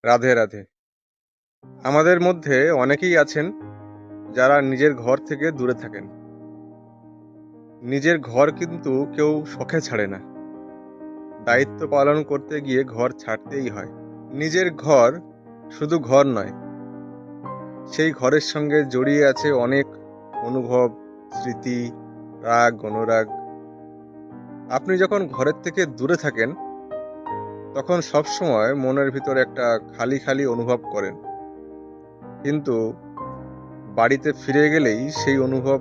রাধে রাধে। আমাদের মধ্যে অনেকেই আছেন যারা নিজের ঘর থেকে দূরে থাকেন। নিজের ঘর কিন্তু কেউ শখে ছাড়ে না। দায়িত্ব পালন করতে গিয়ে ঘর ছাড়তেই হয়। নিজের ঘর শুধু ঘর নয়, সেই ঘরের সঙ্গে জড়িয়ে আছে অনেক অনুভব, স্মৃতি, রাগ, অনুরাগ। আপনি যখন ঘরের থেকে দূরে থাকেন, তখন সবসময় মনের ভিতরে একটা খালি খালি অনুভব করেন। কিন্তু বাড়িতে ফিরে গেলেই সেই অনুভব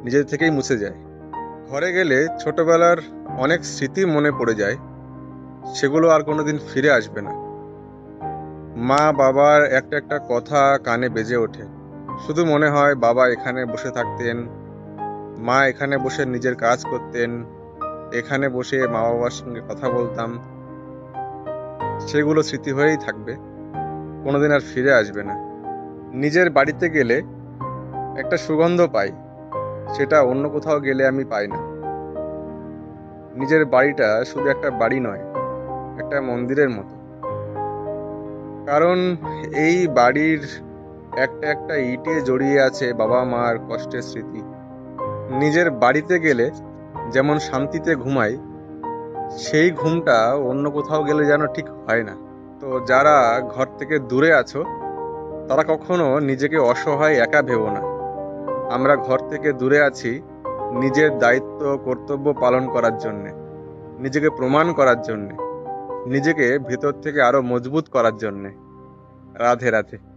নিজে থেকেই মুছে যায়। ঘরে গেলে ছোটবেলার অনেক স্মৃতি মনে পড়ে যায়, সেগুলো আর কোনোদিন ফিরে আসবে না। মা বাবার একটা একটা কথা কানে বেজে ওঠে। শুধু মনে হয় বাবা এখানে বসে থাকতেন, মা এখানে বসে নিজের কাজ করতেন, এখানে বসে মা বাবার সঙ্গে কথা বলতাম। সেগুলো স্মৃতি হয়েই থাকবে, কোনোদিন আর ফিরে আসবে না। নিজের বাড়িতে গেলে একটা সুগন্ধ পাই, সেটা অন্য কোথাও গেলে আমি পাই না। নিজের বাড়িটা শুধু একটা বাড়ি নয়, একটা মন্দিরের মতো। কারণ এই বাড়ির একটা একটা ইটে জড়িয়ে আছে বাবা মার কষ্টের স্মৃতি। নিজের বাড়িতে গেলে যেমন শান্তিতে ঘুমাই, সেই ঘুমটা অন্য কোথাও গেলে যেন ঠিক হয় না। তো যারা ঘর থেকে দূরে আছো, তারা কখনো নিজেকে অসহায় একা ভেবো না। আমরা ঘর থেকে দূরে আছি নিজের দায়িত্ব কর্তব্য পালন করার জন্যে, নিজেকে প্রমাণ করার জন্যে, নিজেকে ভেতর থেকে আরো মজবুত করার জন্যে। রাধে রাধে।